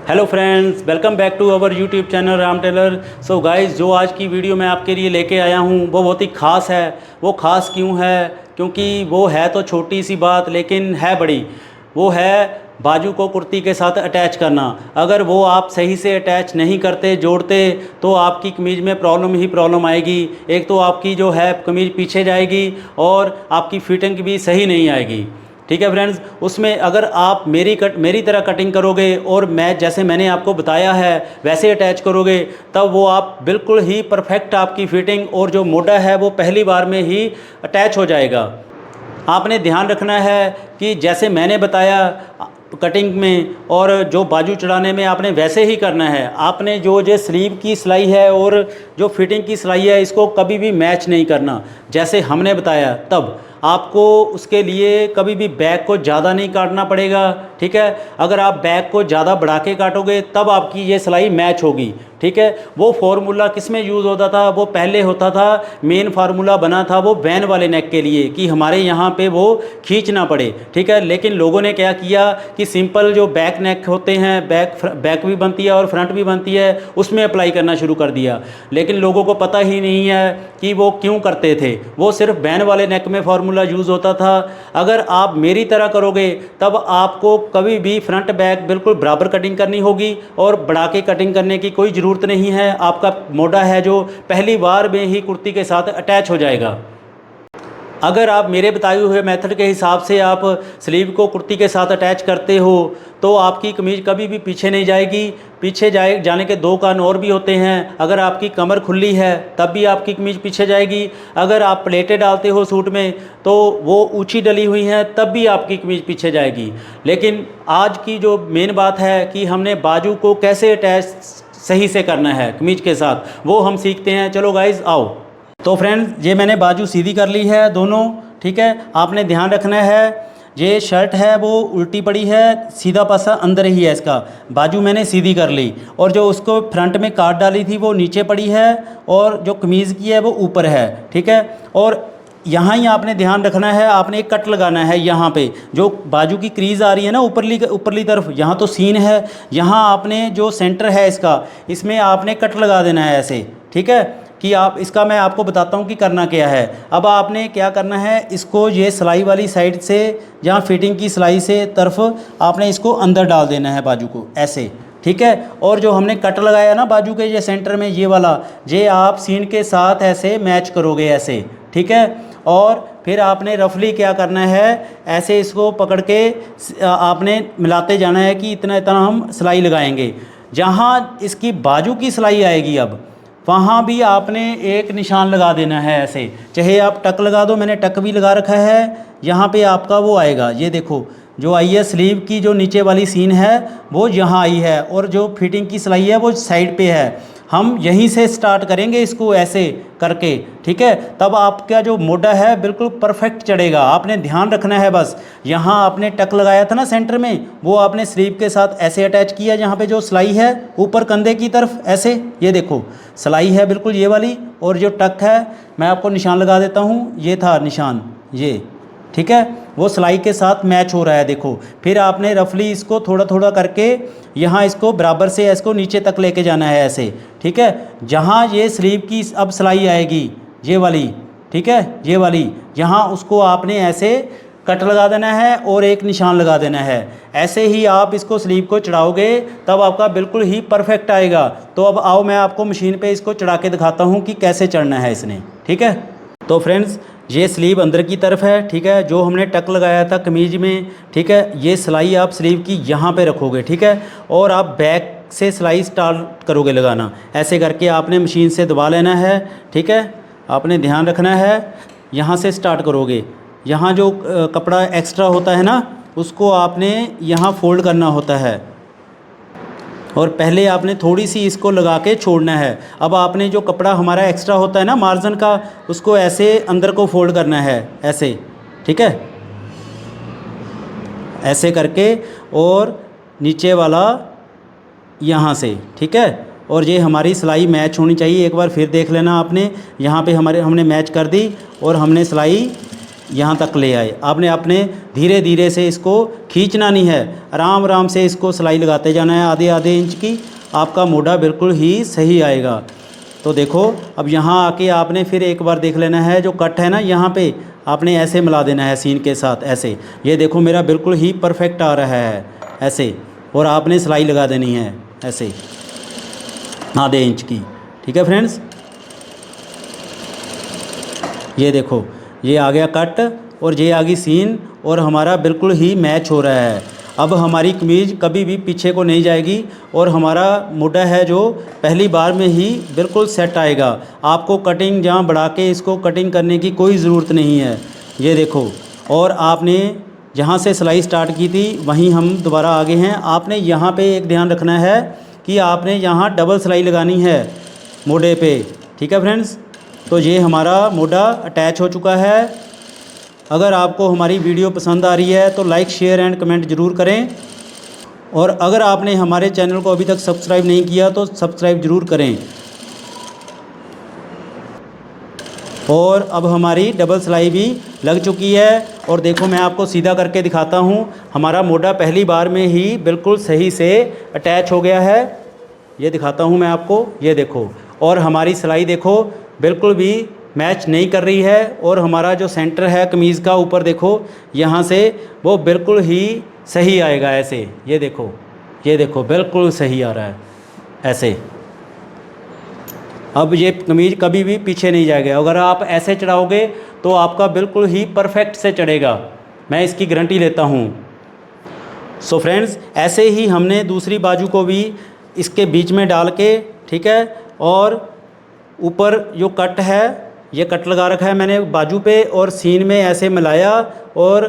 Hello friends, welcome back to our YouTube channel Ram Taylor. So guys, जो आज की video मैं आपके लिए लेके आया हूँ वो बहुत ही ख़ास है। वो ख़ास क्यों है? क्योंकि वो है तो छोटी सी बात लेकिन है बड़ी। वो है बाजू को कुर्ती के साथ अटैच करना। अगर वो आप सही से अटैच नहीं करते, जोड़ते, तो आपकी कमीज़ में प्रॉब्लम ही प्रॉब्लम आएगी। एक तो आपकी जो है कमीज़ पीछे जाएगी और आपकी फिटिंग भी सही नहीं आएगी। ठीक है फ्रेंड्स, उसमें अगर आप मेरी तरह कटिंग करोगे और जैसे मैंने आपको बताया है वैसे अटैच करोगे, तब वो आप बिल्कुल ही परफेक्ट आपकी फिटिंग और जो मोटा है वो पहली बार में ही अटैच हो जाएगा। आपने ध्यान रखना है कि जैसे मैंने बताया कटिंग में और जो बाजू चढ़ाने में आपने वैसे ही करना है। आपने जो स्लीव की सिलाई है और जो फिटिंग की सिलाई है इसको कभी भी मैच नहीं करना। जैसे हमने बताया तब आपको उसके लिए कभी भी बैक को ज़्यादा नहीं काटना पड़ेगा। ठीक है, अगर आप बैक को ज़्यादा बढ़ा के काटोगे तब आपकी ये सिलाई मैच होगी। ठीक है, वो फार्मूला किस में यूज़ होता था? वो पहले होता था, मेन फार्मूला बना था वो वैन वाले नेक के लिए कि हमारे यहाँ पे वो खींचना पड़े। ठीक है, लेकिन लोगों ने क्या किया कि सिंपल जो बैक नेक होते हैं, बैक भी बनती है और फ्रंट भी बनती है, उसमें अप्लाई करना शुरू कर दिया। लेकिन लोगों को पता ही नहीं है कि वो क्यों करते थे। वो सिर्फ वैन वाले नेक में फार्मूला यूज़ होता था। अगर आप मेरी तरह करोगे तब आपको कभी भी फ्रंट बैक बिल्कुल बराबर कटिंग करनी होगी और बढ़ा के कटिंग करने की कोई ज़रूरत नहीं है। आपका मोटा है जो पहली बार में ही कुर्ती के साथ अटैच हो जाएगा। अगर आप मेरे बताए हुए मेथड के हिसाब से आप स्लीव को कुर्ती के साथ अटैच करते हो तो आपकी कमीज़ कभी भी पीछे नहीं जाएगी। पीछे जाने के दो कारण और भी होते हैं। अगर आपकी कमर खुली है तब भी आपकी कमीज़ पीछे जाएगी। अगर आप प्लेटें डालते हो सूट में तो वो ऊंची डली हुई हैं तब भी आपकी कमीज़ पीछे जाएगी। लेकिन आज की जो मेन बात है कि हमने बाजू को कैसे अटैच सही से करना है कमीज़ के साथ, वो हम सीखते हैं। चलो गाइज़ आओ। तो फ्रेंड्स, ये मैंने बाजू सीधी कर ली है दोनों। ठीक है, आपने ध्यान रखना है ये शर्ट है वो उल्टी पड़ी है, सीधा पासा अंदर ही है इसका। बाजू मैंने सीधी कर ली और जो उसको फ्रंट में काट डाली थी वो नीचे पड़ी है और जो कमीज़ की है वो ऊपर है। ठीक है, और यहाँ ही आपने ध्यान रखना है, आपने एक कट लगाना है। यहाँ पे जो बाजू की क्रीज़ आ रही है ना ऊपरली तरफ, यहाँ तो सीन है, यहाँ आपने जो सेंटर है इसका, इसमें आपने कट लगा देना है ऐसे। ठीक है, कि आप इसका मैं आपको बताता हूँ कि करना क्या है। अब आपने क्या करना है, इसको ये सिलाई वाली साइड से, जहाँ फिटिंग की सिलाई से तरफ, आपने इसको अंदर डाल देना है बाजू को ऐसे। ठीक है, और जो हमने कट लगाया ना बाजू के ये सेंटर में ये वाला, ये आप सीन के साथ ऐसे मैच करोगे ऐसे। ठीक है, और फिर आपने रफली क्या करना है, ऐसे इसको पकड़ के आपने मिलाते जाना है कि इतना इतना हम सिलाई लगाएंगे। जहाँ इसकी बाजू की सिलाई आएगी अब वहाँ भी आपने एक निशान लगा देना है ऐसे। चाहे आप टक लगा दो, मैंने टक भी लगा रखा है। यहाँ पे आपका वो आएगा, ये देखो जो आई है स्लीव की जो नीचे वाली सीन है वो यहाँ आई है और जो फिटिंग की सिलाई है वो साइड पे है। हम यहीं से स्टार्ट करेंगे इसको ऐसे करके। ठीक है, तब आपका जो मोटा है बिल्कुल परफेक्ट चढ़ेगा। आपने ध्यान रखना है बस, यहाँ आपने टक लगाया था ना सेंटर में, वो आपने स्लीव के साथ ऐसे अटैच किया। जहाँ पे जो सिलाई है ऊपर कंधे की तरफ ऐसे, ये देखो सिलाई है बिल्कुल ये वाली, और जो टक है मैं आपको निशान लगा देता हूँ, ये था निशान ये। ठीक है, वो सिलाई के साथ मैच हो रहा है देखो। फिर आपने रफली इसको थोड़ा थोड़ा करके यहाँ इसको बराबर से इसको नीचे तक लेके जाना है ऐसे। ठीक है, जहाँ ये स्लीव की अब सिलाई आएगी ये वाली, ठीक है ये वाली, यहाँ उसको आपने ऐसे कट लगा देना है और एक निशान लगा देना है। ऐसे ही आप इसको स्लीव को चढ़ाओगे तब आपका बिल्कुल ही परफेक्ट आएगा। तो अब आओ मैं आपको मशीन पे इसको चढ़ा के दिखाता हूँ कि कैसे चढ़ना है इसने। ठीक है, तो फ्रेंड्स ये स्लीव अंदर की तरफ है। ठीक है, जो हमने टक लगाया था कमीज में, ठीक है, ये सिलाई आप स्लीव की यहाँ पे रखोगे। ठीक है, और आप बैक से सिलाई स्टार्ट करोगे लगाना। ऐसे करके आपने मशीन से दबा लेना है। ठीक है, आपने ध्यान रखना है, यहाँ से स्टार्ट करोगे। यहाँ जो कपड़ा एक्स्ट्रा होता है ना उसको आपने यहाँ फोल्ड करना होता है और पहले आपने थोड़ी सी इसको लगा के छोड़ना है। अब आपने जो कपड़ा हमारा एक्स्ट्रा होता है ना मार्जिन का, उसको ऐसे अंदर को फोल्ड करना है ऐसे। ठीक है, ऐसे करके और नीचे वाला यहाँ से। ठीक है, और ये हमारी सिलाई मैच होनी चाहिए। एक बार फिर देख लेना आपने, यहाँ पे हमने मैच कर दी और हमने सिलाई यहाँ तक ले आए। आपने अपने धीरे धीरे से इसको खींचना नहीं है, आराम आराम से इसको सिलाई लगाते जाना है आधे आधे इंच की। आपका मोढ़ा बिल्कुल ही सही आएगा। तो देखो अब यहाँ आके आपने फिर एक बार देख लेना है, जो कट है ना यहाँ पे आपने ऐसे मिला देना है सीन के साथ ऐसे। ये देखो मेरा बिल्कुल ही परफेक्ट आ रहा है ऐसे, और आपने सिलाई लगा देनी है ऐसे आधे इंच की। ठीक है फ्रेंड्स, ये देखो ये आ गया कट और ये आ गई सीन, और हमारा बिल्कुल ही मैच हो रहा है। अब हमारी कमीज़ कभी भी पीछे को नहीं जाएगी, और हमारा मोढ़ा है जो पहली बार में ही बिल्कुल सेट आएगा। आपको कटिंग जहाँ बढ़ा के इसको कटिंग करने की कोई ज़रूरत नहीं है। ये देखो, और आपने जहाँ से सिलाई स्टार्ट की थी वहीं हम दोबारा आगे हैं। आपने यहाँ पे एक ध्यान रखना है कि आपने यहाँ डबल सिलाई लगानी है मोढ़े पे। ठीक है फ्रेंड्स, तो ये हमारा मोढ़ा अटैच हो चुका है। अगर आपको हमारी वीडियो पसंद आ रही है तो लाइक शेयर एंड कमेंट ज़रूर करें, और अगर आपने हमारे चैनल को अभी तक सब्सक्राइब नहीं किया तो सब्सक्राइब ज़रूर करें। और अब हमारी डबल सिलाई भी लग चुकी है, और देखो मैं आपको सीधा करके दिखाता हूँ। हमारा मोढ़ा पहली बार में ही बिल्कुल सही से अटैच हो गया है। ये दिखाता हूँ मैं आपको, ये देखो। और हमारी सिलाई देखो बिल्कुल भी मैच नहीं कर रही है, और हमारा जो सेंटर है कमीज़ का ऊपर देखो यहाँ से वो बिल्कुल ही सही आएगा ऐसे। ये देखो बिल्कुल सही आ रहा है ऐसे। अब ये कमीज़ कभी भी पीछे नहीं जाएगा। अगर आप ऐसे चढ़ाओगे तो आपका बिल्कुल ही परफेक्ट से चढ़ेगा, मैं इसकी गारंटी लेता हूँ। सो फ्रेंड्स, ऐसे ही हमने दूसरी बाजू को भी इसके बीच में डाल के, ठीक है, और ऊपर जो कट है ये कट लगा रखा है मैंने बाजू पे, और सीन में ऐसे मिलाया, और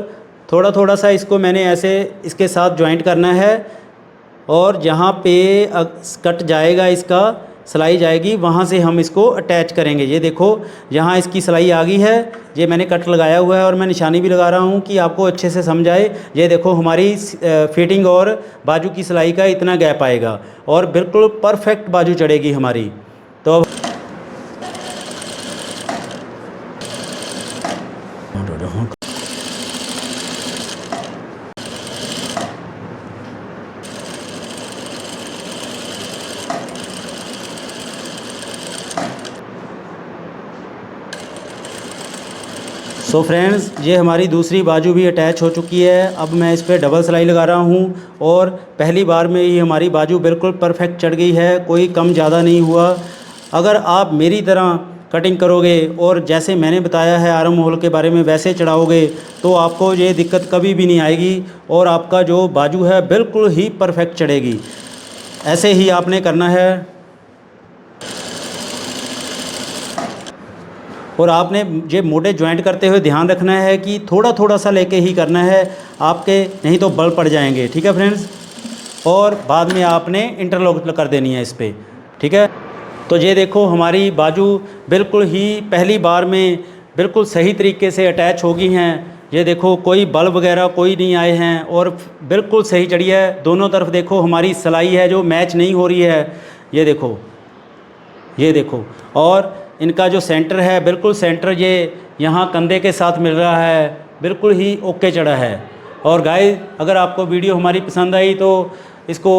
थोड़ा थोड़ा सा इसको मैंने ऐसे इसके साथ जॉइंट करना है, और जहाँ पे कट जाएगा इसका सिलाई जाएगी वहाँ से हम इसको अटैच करेंगे। ये देखो यहाँ इसकी सिलाई आ गई है, ये मैंने कट लगाया हुआ है, और मैं निशानी भी लगा रहा हूँ कि आपको अच्छे से समझ आए। ये देखो हमारी फिटिंग और बाजू की सिलाई का इतना गैप आएगा, और बिल्कुल परफेक्ट बाजू चढ़ेगी हमारी। तो सो फ्रेंड्स, ये हमारी दूसरी बाजू भी अटैच हो चुकी है। अब मैं इस पर डबल सिलाई लगा रहा हूँ, और पहली बार में ही हमारी बाजू बिल्कुल परफेक्ट चढ़ गई है, कोई कम ज़्यादा नहीं हुआ। अगर आप मेरी तरह कटिंग करोगे और जैसे मैंने बताया है आर्म होल के बारे में वैसे चढ़ाओगे तो आपको ये दिक्कत कभी भी नहीं आएगी, और आपका जो बाजू है बिल्कुल ही परफेक्ट चढ़ेगी। ऐसे ही आपने करना है, और आपने ये मोढ़े ज्वाइंट करते हुए ध्यान रखना है कि थोड़ा थोड़ा सा लेके ही करना है आपके, नहीं तो बल पड़ जाएंगे। ठीक है फ्रेंड्स, और बाद में आपने इंटरलॉक कर देनी है इस पर। ठीक है, तो ये देखो हमारी बाजू बिल्कुल ही पहली बार में बिल्कुल सही तरीके से अटैच हो गई हैं। ये देखो कोई बल वगैरह कोई नहीं आए हैं, और बिल्कुल सही चढ़ी है। दोनों तरफ देखो हमारी सिलाई है जो मैच नहीं हो रही है। ये देखो, और इनका जो सेंटर है बिल्कुल सेंटर ये यहाँ कंधे के साथ मिल रहा है, बिल्कुल ही ओके चढ़ा है। और गाइस, अगर आपको वीडियो हमारी पसंद आई तो इसको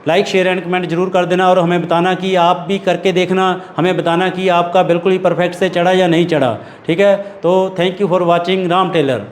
लाइक शेयर एंड कमेंट जरूर कर देना, और हमें बताना कि आप भी करके देखना, हमें बताना कि आपका बिल्कुल ही परफेक्ट से चढ़ा या नहीं चढ़ा। ठीक है, तो thank you for watching Ram Taylor.